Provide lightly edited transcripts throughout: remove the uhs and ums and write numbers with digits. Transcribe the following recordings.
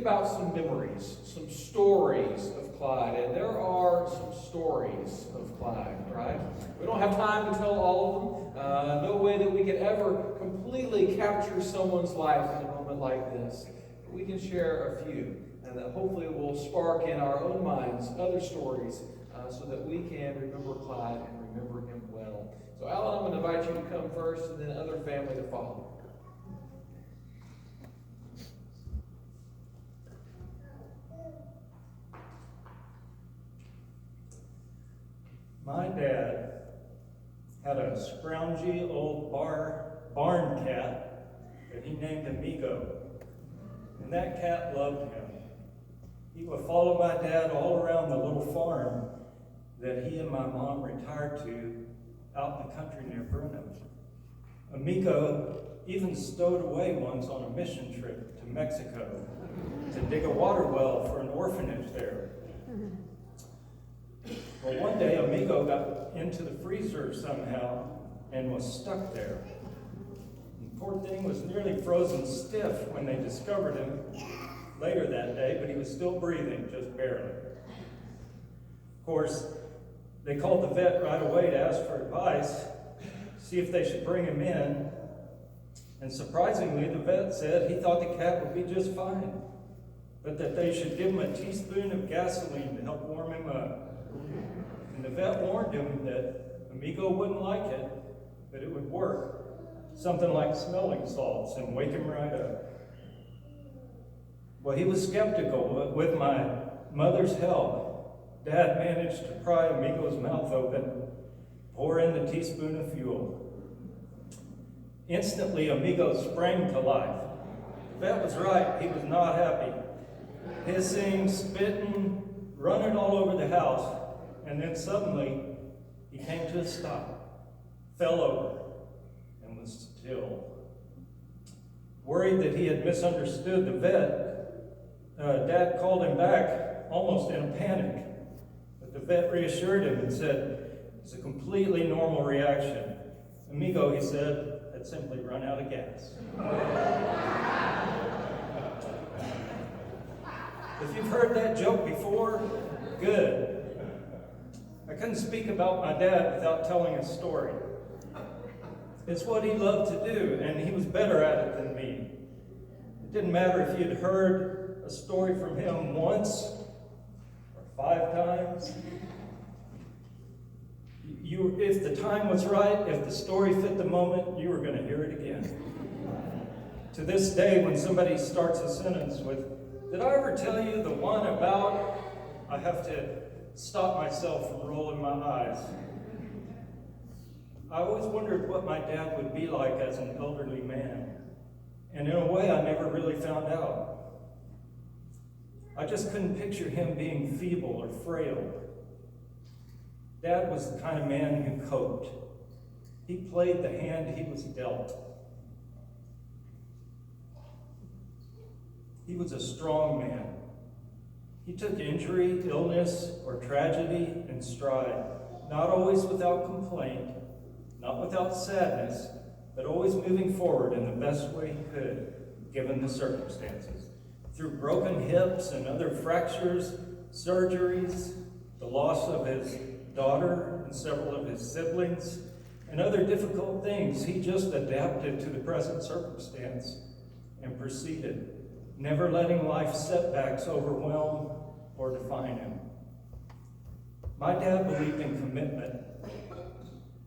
about some memories, some stories of Clyde, and there are some stories of Clyde, right? We don't have time to tell all of them. No way that we could ever completely capture someone's life in a moment like this. But we can share a few, and that hopefully will spark in our own minds other stories so that we can remember Clyde and remember him well. So Allan, I'm going to invite you to come first, and then other family to follow. My dad had a scroungy old barn cat that he named Amigo, and that cat loved him. He would follow my dad all around the little farm that he and my mom retired to out in the country near Bruno. Amigo even stowed away once on a mission trip to Mexico to dig a water well for an orphanage there. Well, one day Amigo got into the freezer somehow and was stuck there. The poor thing was nearly frozen stiff when they discovered him later that day, but he was still breathing, just barely. Of course, they called the vet right away to ask for advice, see if they should bring him in. And surprisingly, the vet said he thought the cat would be just fine, but that they should give him a teaspoon of gasoline to help warm him up. And the vet warned him that Amigo wouldn't like it, but it would work. Something like smelling salts and wake him right up. Well, he was skeptical, but with my mother's help, Dad managed to pry Amigo's mouth open, pour in the teaspoon of fuel. Instantly, Amigo sprang to life. The vet was right, he was not happy. Hissing, spitting, running all over the house, and then suddenly, he came to a stop, fell over, and was still. Worried that he had misunderstood the vet, Dad called him back, almost in a panic. But the vet reassured him and said, it's a completely normal reaction. Amigo, he said, had simply run out of gas. If you've heard that joke before, good. I couldn't speak about my dad without telling a story. It's what he loved to do, and he was better at it than me. It didn't matter if you'd heard a story from him once or 5 times. If the time was right, if the story fit the moment, you were going to hear it again. To this day, when somebody starts a sentence with, "Did I ever tell you the one about," I have to stop myself from rolling my eyes. I always wondered what my dad would be like as an elderly man. And in a way, I never really found out. I just couldn't picture him being feeble or frail. Dad was the kind of man who coped. He played the hand he was dealt. He was a strong man. He took injury, illness, or tragedy in stride, not always without complaint, not without sadness, but always moving forward in the best way he could, given the circumstances. Through broken hips and other fractures, surgeries, the loss of his daughter and several of his siblings, and other difficult things, he just adapted to the present circumstance and proceeded, never letting life's setbacks overwhelm or define him. My dad believed in commitment.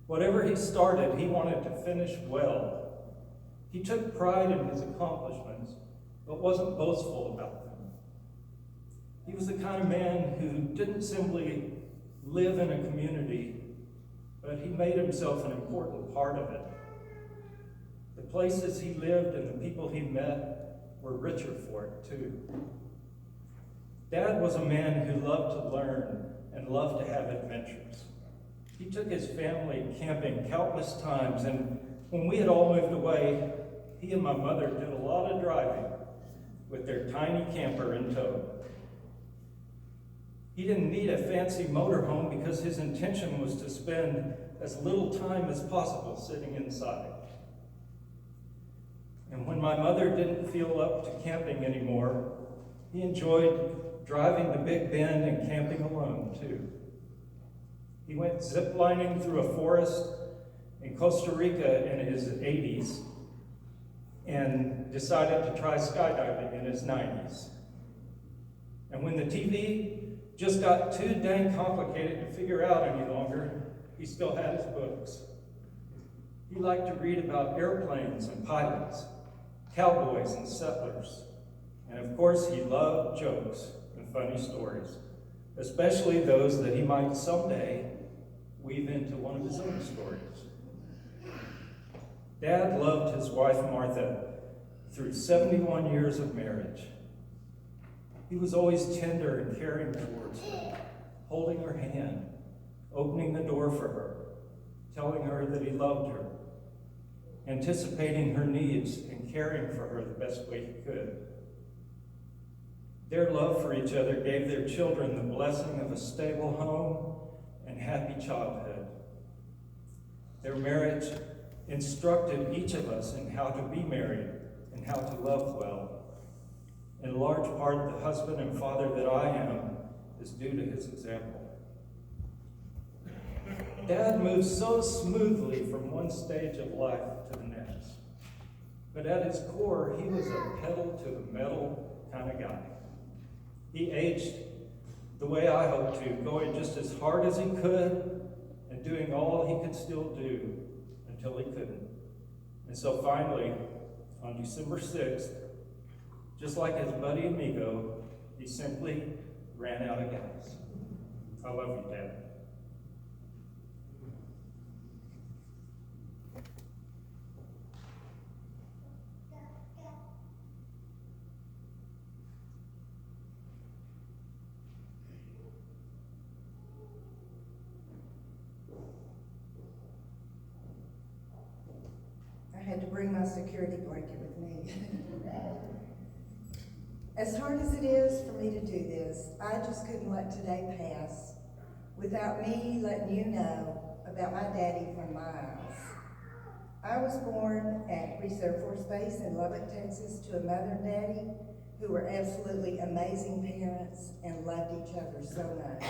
Whatever he started, he wanted to finish well. He took pride in his accomplishments, but wasn't boastful about them. He was the kind of man who didn't simply live in a community, but he made himself an important part of it. The places he lived and the people he met were richer for it, too. Dad was a man who loved to learn and loved to have adventures. He took his family camping countless times, and when we had all moved away, he and my mother did a lot of driving with their tiny camper in tow. He didn't need a fancy motorhome because his intention was to spend as little time as possible sitting inside. And when my mother didn't feel up to camping anymore, He enjoyed driving to Big Bend and camping alone, too. He went ziplining through a forest in Costa Rica in his 80s and decided to try skydiving in his 90s. And when the TV just got too dang complicated to figure out any longer, he still had his books. He liked to read about airplanes and pilots, cowboys and settlers. And of course, he loved jokes and funny stories, especially those that he might someday weave into one of his own stories. Dad loved his wife, Martha, through 71 years of marriage. He was always tender and caring towards her, holding her hand, opening the door for her, telling her that he loved her, anticipating her needs and caring for her the best way he could. Their love for each other gave their children the blessing of a stable home and happy childhood. Their marriage instructed each of us in how to be married and how to love well. In large part, the husband and father that I am is due to his example. Dad moved so smoothly from one stage of life to the next. But at his core, he was a pedal to the metal kind of guy. He aged the way I hope to, going just as hard as he could and doing all he could still do until he couldn't. And so finally, on December 6th, just like his buddy Amigo, he simply ran out of gas. I love you, Dad. I had to bring my security blanket with me. As hard as it is for me to do this, I just couldn't let today pass without me letting you know about my daddy from Miles. I was born at Reese Air Force Base in Lubbock, Texas, to a mother and daddy who were absolutely amazing parents and loved each other so much.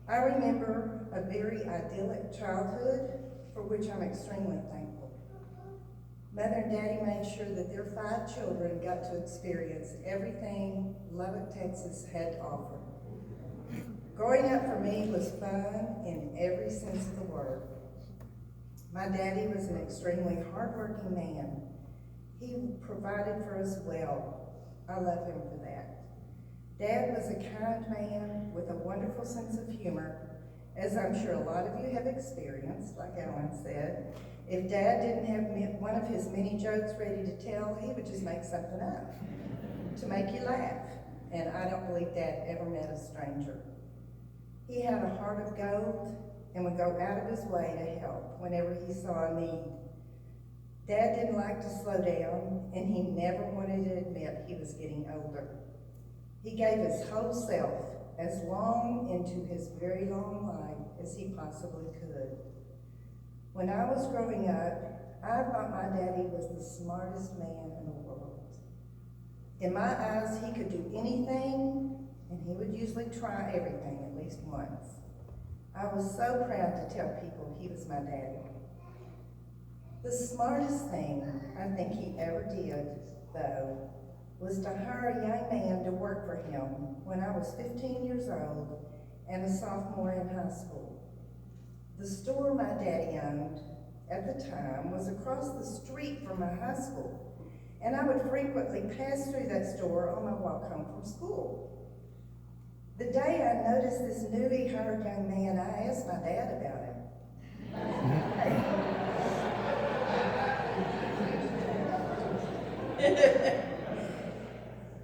I remember a very idyllic childhood for which I'm extremely thankful. Mother and Daddy made sure that their 5 children got to experience everything Lubbock, Texas had to offer. Growing up for me was fun in every sense of the word. My daddy was an extremely hardworking man. He provided for us well. I love him for that. Dad was a kind man with a wonderful sense of humor, as I'm sure a lot of you have experienced, like Allan said. If Dad didn't have one of his many jokes ready to tell, he would just make something up to make you laugh. And I don't believe Dad ever met a stranger. He had a heart of gold and would go out of his way to help whenever he saw a need. Dad didn't like to slow down, and he never wanted to admit he was getting older. He gave his whole self as long into his very long life as he possibly could. When I was growing up, I thought my daddy was the smartest man in the world. In my eyes, he could do anything, and he would usually try everything at least once. I was so proud to tell people he was my daddy. The smartest thing I think he ever did, though, was to hire a young man to work for him when I was 15 years old and a sophomore in high school. The store my daddy owned at the time was across the street from my high school, and I would frequently pass through that store on my walk home from school. The day I noticed this newly hired young man, I asked my dad about him.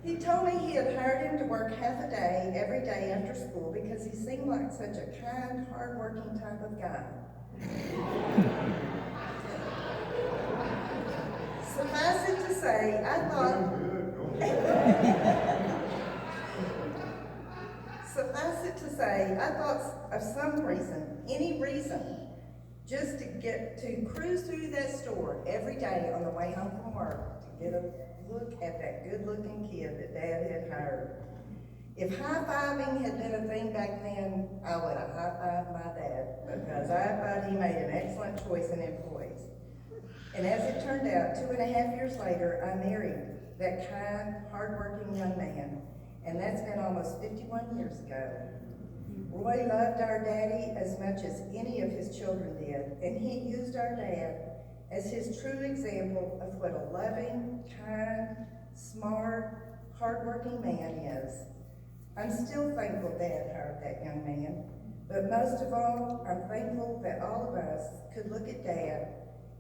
He told me he had hired him to work half a day every day after school because he seemed like such a kind, hard-working type of guy. Suffice it to say, I thought... Suffice it to say, I thought of some reason, any reason, just to cruise through that store every day on the way home from work, to get a look at that good-looking kid that Dad had hired. If high-fiving had been a thing back then, I would have high-fived my dad, because I thought he made an excellent choice in employees. And as it turned out, 2.5 years later, I married that kind, hard-working young man, and that's been almost 51 years ago. Roy loved our daddy as much as any of his children did, and he used our dad as his true example of what a loving, kind, smart, hard-working man is. I'm still thankful Dad hired that young man, but most of all, I'm thankful that all of us could look at Dad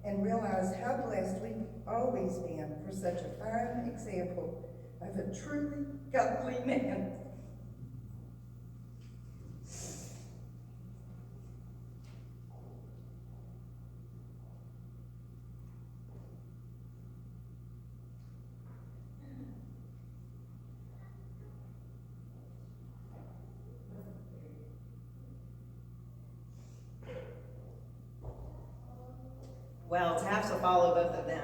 and realize how blessed we've always been for such a fine example of a truly godly man. Well, to have to follow both of them